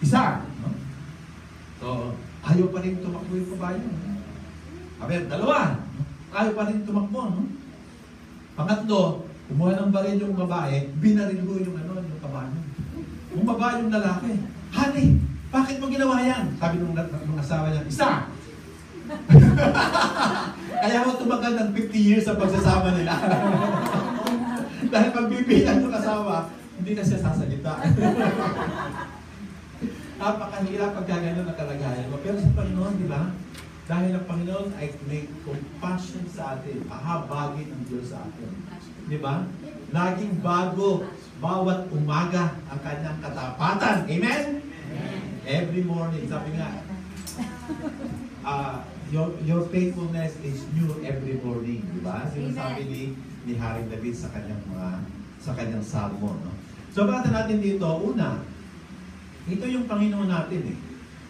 Isa. No? So, ayaw pa rin tumakbo yung kabayo. Aber, dalawa. Ayaw pa rin tumakbo. No? Pangatlo, kumuha ng baril yung babae, binaril ko yung kabayo. Bumaba yung lalaki. Honey, bakit mo ginawa yan? Sabi nung asawa niya, isa! Kaya mo tumagal ng 50 years sa pagsasama nila. Dahil pag bibilang yung asawa, hindi na siya sasalita. Napakahirap pag gano'n ang kalagayan mo. Pero sa Panginoon, di ba? Dahil ang Panginoon ay may compassion sa atin. Ahabagin ang Diyos sa atin. Di ba? Laging bago, bawat umaga ang kanyang katapatan. Amen? Every morning, sabi nga, your faithfulness is new every morning, di ba? Sinasabi ni Haring David sa kanyang salmo, no? So, bakit natin dito? Una, ito yung Panginoon natin, eh.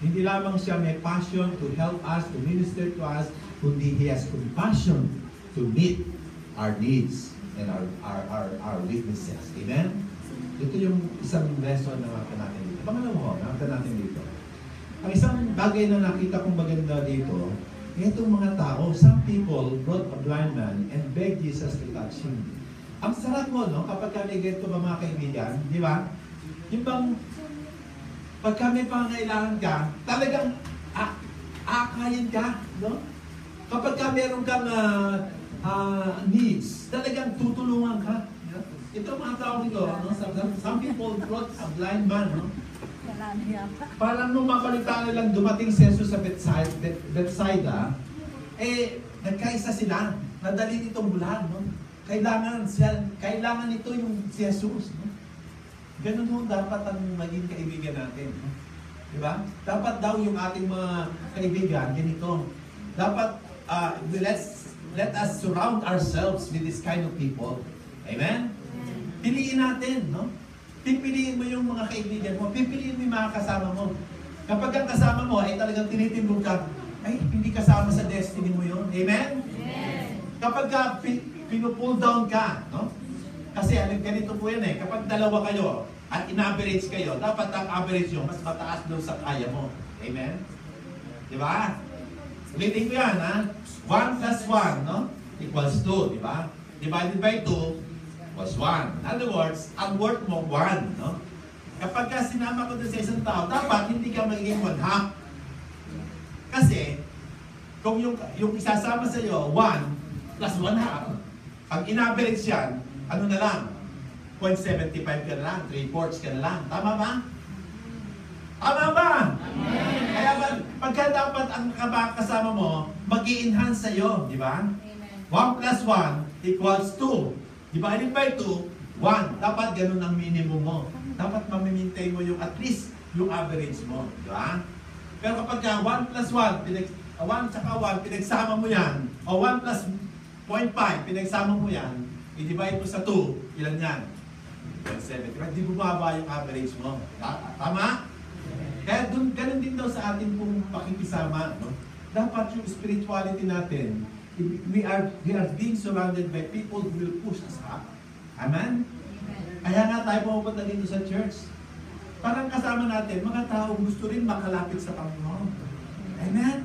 Hindi lamang siya may passion to help us, to minister to us, kundi He has compassion to meet our needs and our weaknesses. Amen? Ito yung isang lesson na natin dito. Pangalawa, natin dito. Ang isang bagay na nakita kong maganda dito, itong mga tao, some people brought a blind man and begged Jesus to touch him. Ang sarap mo, no? Kapag kami ganito ba mga kaibigan, di ba? Yung bang, pagka may pangangailangan ka, talagang aakayin ka, no? Kapag ka meron kang needs, talagang tutulungan ka. Ito mga tao nito, no? Some people brought a blind man, no? Parang nung mapalitan nilang dumating si Jesus sa Bethsaida, nagkaisa sila, nadali nitong bulag, no? Kailangan ito yung si Jesus, no? Ganun ho dapat ang maging kaibigan natin, no? Diba? Dapat daw yung ating mga kaibigan, ganito. Dapat, let us surround ourselves with this kind of people. Amen? Piliin natin, no? Pipiliin mo yung mga kaibigan mo, pipiliin mo yung mga kasama mo. Kapag ang kasama mo ay talagang tinitimbog ka, ay, hindi kasama sa destiny mo yun. Amen? Amen. Kapag pinupull down ka, no? Kasi ganito po yan eh, kapag dalawa kayo at in-average kayo, dapat ang average nyo mas mataas doon sa kaya mo. Amen? Diba? Ulitin ko yan, ha? 1 plus 1, no? Equals 2, diba? Divided by 2, was 1. In other words, ang worth mo 1, no? Kapag ka sinama ko doon sa isang tao, dapat hindi ka magiging 1/2. Kasi, kung yung isasama sa iyo, 1 plus 1/2, pag in-average yan, ano na lang? 0.75 ka na lang, 3/4 ka na lang. Tama ba? Tama ba? Amen. Kaya pagka dapat ang kasama mo, mag-i-enhance sa iyo, di ba? 1 plus 1 equals 2. Divided by 2, 1. Dapat ganun ang minimum mo. Dapat mamimintay mo yung at least yung average mo. Di ba? Pero kapag 1 plus 1, 1 tsaka 1, pinagsama mo yan, o 1 plus 0.5, pinagsama mo yan, i-divide mo sa 2, ilan yan? 0.7. Diba? Di bumaba yung average mo. Tama? Kaya ganun din daw sa ating pong pakikisama. No? Dapat yung spirituality natin, we are being surrounded by people who will push us up. Amen? Kaya nga tayo pumunta dito sa church. Parang kasama natin, mga tao gusto rin makalapit sa Panginoon. Amen?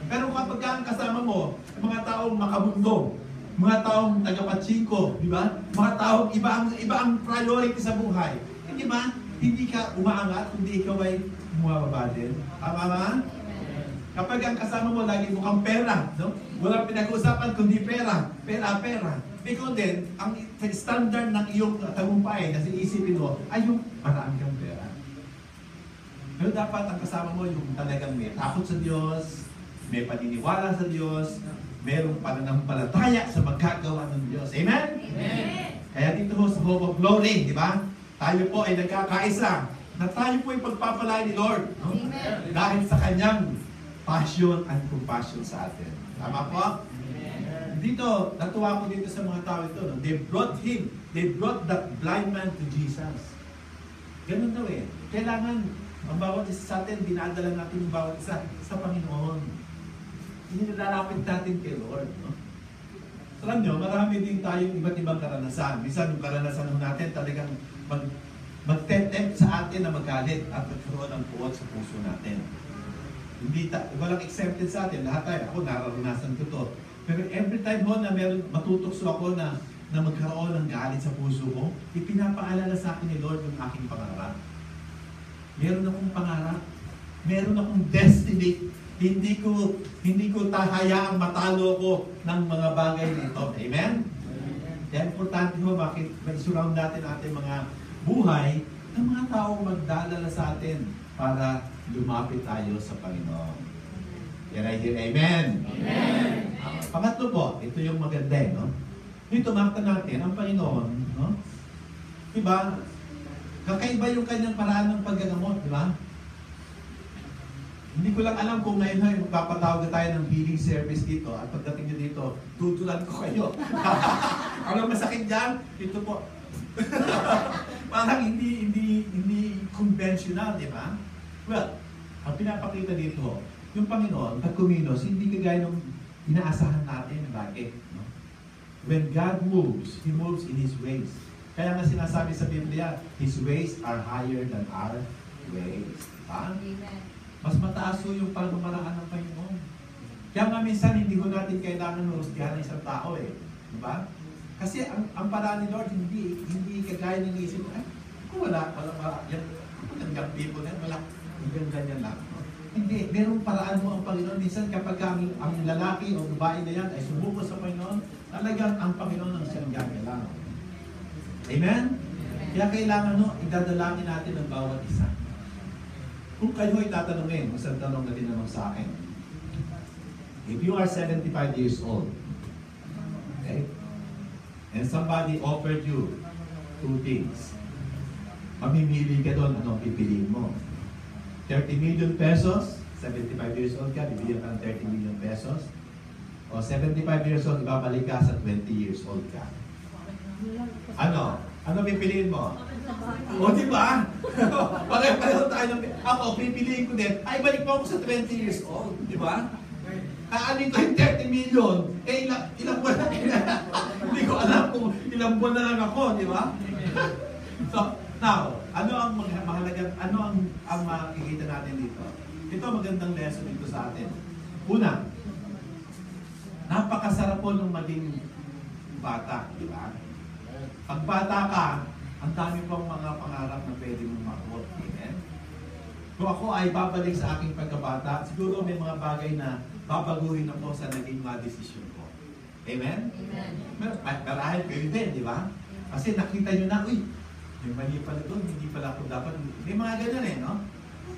Pero kapag ang kasama mo, mga taong makamundo, mga taong taga-pachinko, di ba? Mga taong iba ang priority sa buhay. Di ba? Hindi ka umaangat, hindi ikaw ay bumababa din. Tama ba? Kapag ang kasama mo lagi mukhang pera, no? Walang pinag-uusapan kundi pera. Pera. Because then, ang standard ng iyong tagumpay na isipin mo ay yung marami kang pera. Pero dapat ang kasama mo yung talagang may takot sa Diyos, may paniniwala sa Diyos, mayroong pananampalataya sa magkagawa ng Diyos. Amen? Amen! Kaya dito ho sa Hope of Glory, di ba? Tayo po ay nagkakaisa na tayo po ay pagpapalay ni Lord. No? Amen. Dahil sa Kanyang passion and compassion sa atin. Tama po? Amen. Dito, natuwa ko dito sa mga tao ito. No? They brought that blind man to Jesus. Ganun daw eh. Kailangan, ang bawat isa sa atin, dinadala natin yung bawat isa sa Panginoon. Inilalapit natin kay Lord. No? Alam nyo, marami din tayong iba't ibang karanasan. Minsan yung karanasan natin talagang mag-tempt sa atin na magalit at magkaroon ng puot sa puso natin. Walang exempted sa atin. Lahat tayo. Ako, nararanasan ko to. Pero every time ho na matutokso ako na magkaroon ng galit sa puso ko, ipinapaalala sa akin ni Lord yung aking pangarap. Meron akong pangarap. Meron akong destiny. Hindi ko hayaang matalo ko ng mga bagay dito. Amen? Kaya importante ho, bakit mag-surround natin ating mga buhay ng mga taong magdalala sa atin para lumapit tayo sa Panginoon. Can I hear amen? Amen! Pangatlo po, ito yung maganda, no? Dito makita natin, ang Panginoon, no? Diba? Kakaiba yung kanyang paraan ng paggagamot, di ba? Hindi ko lang alam kung ngayon ay magpapatawag na tayo ng healing service dito at pagdating nyo dito, tutulan ko kayo. Ano masakit dyan? Ito po. Parang hindi conventional, di ba? Well, ang pinapakita dito, yung Panginoon, pag kumilos, hindi kagaya ng inaasahan natin. Bakit? No? When God moves, He moves in His ways. Kaya nga sinasabi sa Biblia, His ways are higher than our ways. Diba? Amen. Mas mataas po yung pagmamaraan ng Panginoon. Kaya nga minsan hindi ko natin kailangan hustgahan ng isang tao eh. Diba? Kasi ang paraan ni Lord hindi kagaya ng isip ko, wala, yan, hanggang people yan, wala, hanggang ganyan lang. Hindi, merong paraan mo ang Panginoon. Minsan kapag ang lalaki o babae na yan ay sumuko sa Panginoon, talagang ang Panginoon ang siyang gagalang. Amen? Kaya kailangan idadalangin natin ang bawat isa. Kung kayo ay tatanungin, isang tanong na tinanong sa akin. If you are 75 years old, okay, and somebody offered you two things, mamimili ka doon, anong pipiliin mo? 30 million pesos, 75 years old ka, bibigyan ka ng 30 million pesos. O 75 years old, ibabalik ka sa 20 years old ka. Ano? Ano pipiliin mo? O diba? Pareho tayo ng... Ako, pipiliin ko din, ay balik mo ako sa 20 years old. Diba? Aanin ko yung 30 million, ilang buwan na hindi ko alam kung ilang buwan na lang ako, di ba? So, now, ano ang mahalaga, ano ang makikita natin dito? Ito magandang lesson dito sa atin. Una, napakasarap po nung maging bata, di ba? Pag bata ka, ang dami pong mga pangarap na pwede mong makuha. Amen? Kung ako ay babalik sa aking pagkabata, siguro may mga bagay na babaguhin ako sa naging mga desisyon ko. Amen? Amen. Marahil kayo din, di ba? Kasi nakita nyo na, uy, may mali pala doon, hindi pala ako dapat. May mga ganyan eh, no?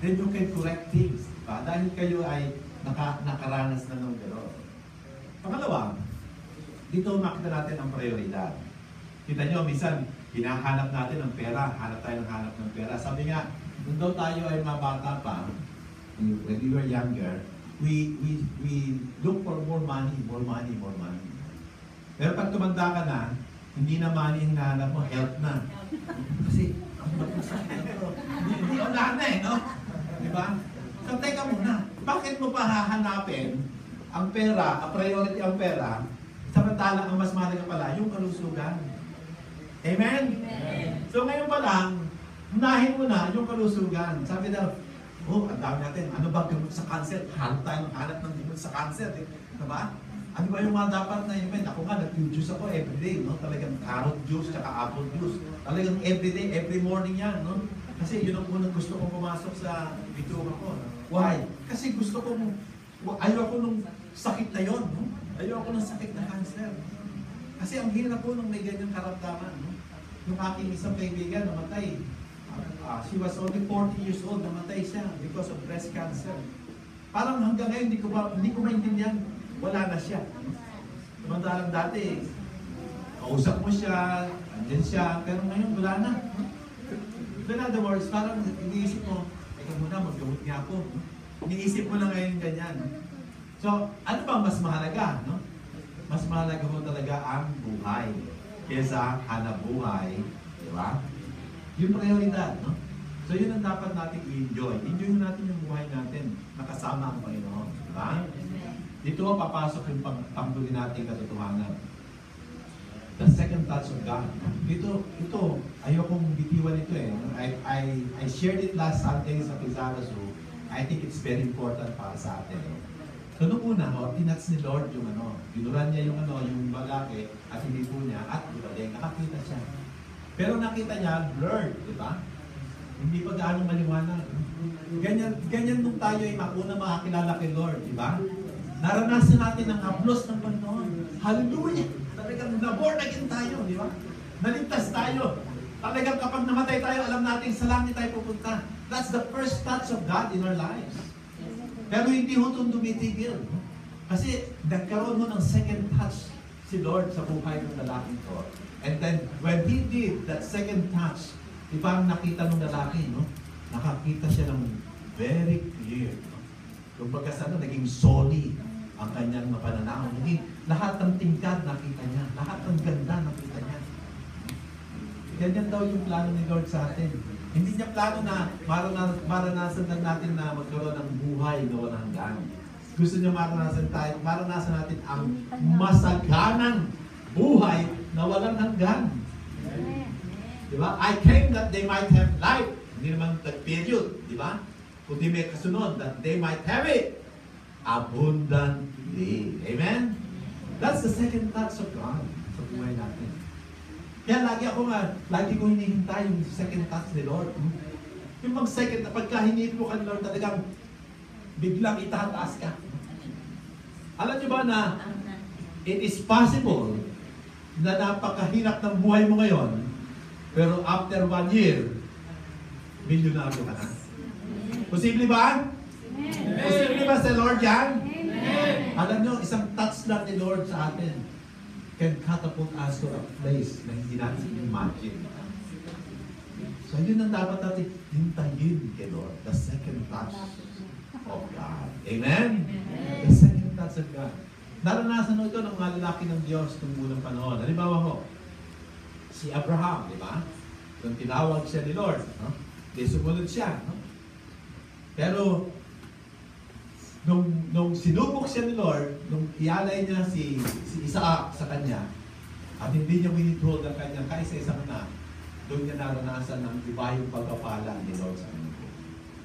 Then you can correct things, di ba? Dahil kayo ay nakaranas na ng gano'n. Pangalawa, dito makita natin ang prioridad. Kita nyo, minsan, hinahanap natin ng pera, hanap tayo ng hanap ng pera. Sabi nga, nung daw tayo ay mabata pa, when we were younger, we look for more money. Pero pag tumanda ka na, hindi na money ang hinahanap mo, health na. Kasi, ang magmasakit ito. Hindi, unahan na eh, no? Diba? So, teka muna, bakit mo pa hahanapin ang pera, ang priority ang pera, samantalang ang mas mahalaga pala, yung kalusugan. Amen? Amen? So, ngayon pa lang, unahin mo na yung kalusugan. Sabi daw, oh, ang dami natin. Ano ba gamot sa cancer? Hanap tayo ng hanap ng gamot sa cancer. Eh. Diba? Ano ba yung mga dapat na event? Ako nga, nag-juice ako everyday. No? Talagang carrot juice, tsaka apple juice. Talagang everyday, every morning yan. No? Kasi yun ang unang gusto kong pumasok sa bituka ko. Why? Kasi gusto kong, ayoko nung sakit na yon. No? Ayoko nung sakit na cancer. Kasi ang hirap po nung may ganyang karamdaman. No? Yung aking isang kaibigan, namatay. She was only 40 years old, namatay siya because of breast cancer. Parang hanggang ngayon, hindi ko maintindihan, wala na siya. Samantalang dati, kausap mo siya, andyan siya, pero ngayon wala na. In other words, parang iniisip mo, teka muna, maggamot niya ako. Iniisip mo na ngayon ganyan. So, ano bang mas mahalaga? No? Mas mahalaga mo talaga ang buhay kesa hanap buhay. Di ba? Yung prioridad, no? So yun ang dapat natin i-enjoy. Enjoy natin yung buhay natin. Nakasama ang Panginoon. Diba? Dito papasok yung pangtuli natin katotohanan. The second touch of God. Ito, ayokong bitiwan ito eh. I shared it last Sunday sa Pizarro Zoo. I think it's very important para sa atin. So nung una, tinats ni Lord yung binuran niya yung lalaki at hinipo niya at nakakita siya. Pero nakita niya, blurred, di ba? Hindi pa gaano maliwanag. Ganyan nung tayo ay mauna makakilala kay Lord, di ba? Naranasan natin ang haplos ng Panginoon. Hallelujah! Talagang na-born again tayo, di ba? Naligtas tayo. Talagang kapag namatay tayo, alam natin sa langit tayo pupunta. That's the first touch of God in our lives. Pero hindi ho itong dumitigil. Kasi nagkaroon mo ng second touch si Lord sa buhay ng lalaking to. And then, when He did that second touch, iba ang nakita ng lalaki, no? Nakakita siya ng very clear. No? Kumbaga sana, naging solid ang kanyang pananaw. Naging lahat ng tingkad nakita niya. Lahat ng ganda nakita niya. Ganyan daw yung plano ni Lord sa atin. Hindi niya plano na maranasan lang natin na magkaroon ng buhay na walang hanggan. Gusto niya maranasan natin ang masaganang buhay na walang hanggan. Diba? I came that they might have life. Hindi naman period. Diba? Kundi may kasunod, that they might have it abundantly. Amen? That's the second touch of God sa buhay natin. Kaya lagi ko hinihintay yung second touch ni Lord. Yung second, pagka hinihintay mo ka ni Lord, talagang biglang itataas ka. Alam niyo ba na it is possible na napakahirap ng buhay mo ngayon, pero after 1 year, milyonaryo ka na. Posible ba? Amen. Posible ba sa Lord yan? Amen. Alam niyo, isang touch lang ni Lord sa atin can catapult us to a place na hindi natin imagine. So yun ang dapat natin hintayin kay Lord, the second touch of God. Amen? Amen. The second touch of God. Naranasan mo ito ng mga lalaki ng Diyos noong unang panahon. Halimbawa ko, si Abraham, di ba? Nung tinawag siya ni Lord, no? Di sumunod siya. No? Pero, nung sinubok siya ni Lord, nung ialay niya si Isaac sa kanya, at hindi niya winithhold ang kanyang kaisa-isang anak, doon niya naranasan ng iba yung pagpapala ni Lord sa kanya.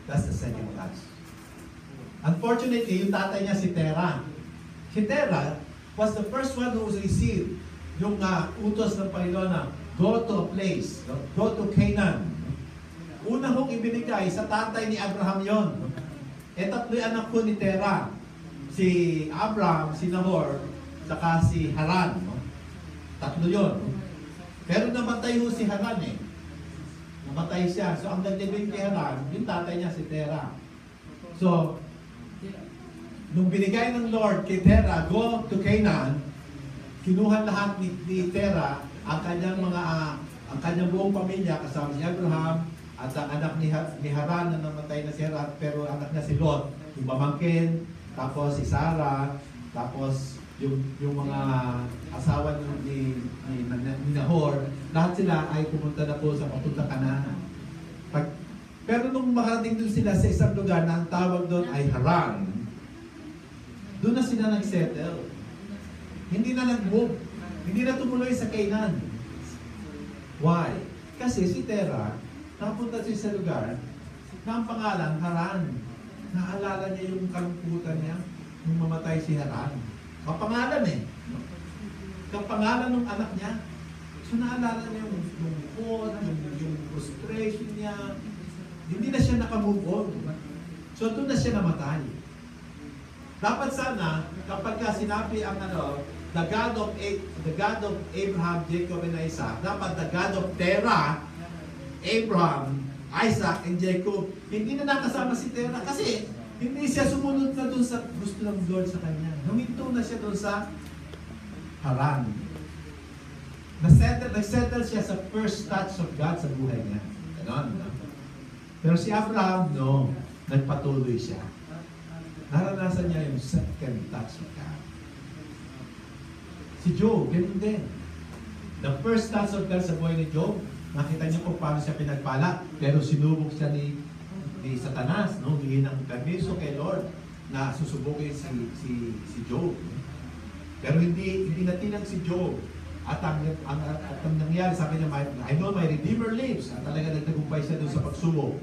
That's the second touch. Unfortunately, yung tatay niya si Terah. Si Terah was the first one who received yung utos ng Panginoon na go to a place, go to Canaan. Una hong ibinigay sa tatay ni Abraham yon. Tatlo yung anak ko ni Terah. Si Abraham, si Nahor, saka si Haran. No? Tatlo yon. Pero namatay ho si Haran eh. Namatay siya. So ang naglibing kay Haran, yung tatay niya si Terah. So, nung binigay ng Lord kay Terah, go to Canaan, kinuha lahat ni Terah ang kanyang ang kanyang buong pamilya kasama si Abraham, at ang anak ni Haran na namatay na si Haran, pero anak niya si Lot, yung pamangkin, tapos si Sarah, tapos yung mga asawa ni Nahor, lahat sila ay pumunta na po sa papunta Kanaan. Pero nung makarating doon sila sa isang lugar na ang tawag doon ay Haran, doon na sila nag-settle. Hindi na nag-move. Hindi na tumuloy sa Canaan. Why? Kasi si Terah, napunta siya sa lugar na ang pangalan, Haran. Naalala niya yung kalungkutan niya nung mamatay si Haran. Kapangalan eh. Kapangalan ng anak niya. So naalala niya yung lungkot, yung frustration niya. Hindi na siya nakamove on. So doon na siya namatay. Dapat sana, kapag sinabi ang the God of Abraham, Jacob, and Isaac, dapat the God of Terah, Abraham, Isaac, and Jacob, hindi na nakasama si Terah kasi hindi siya sumunod na doon sa gusto ng Lord sa kanya. Huminto na siya doon sa Haran. Nagsettle siya sa first touch of God sa buhay niya. Ganon. Pero si Abraham, no, nagpatuloy siya. Naranasan niya yung second touch of God. Si Job, ganun din. The first touch of God sa buhay ni Job, nakita niyo kung paano siya pinagpala, pero sinubok siya ni Satanas, no? Humingi ng permiso kay Lord na susubukin si Job. Pero hindi natinag si Job At ang nangyari, sabi niya, I know my Redeemer lives. At talaga nagtagumpay siya doon sa pagsubok.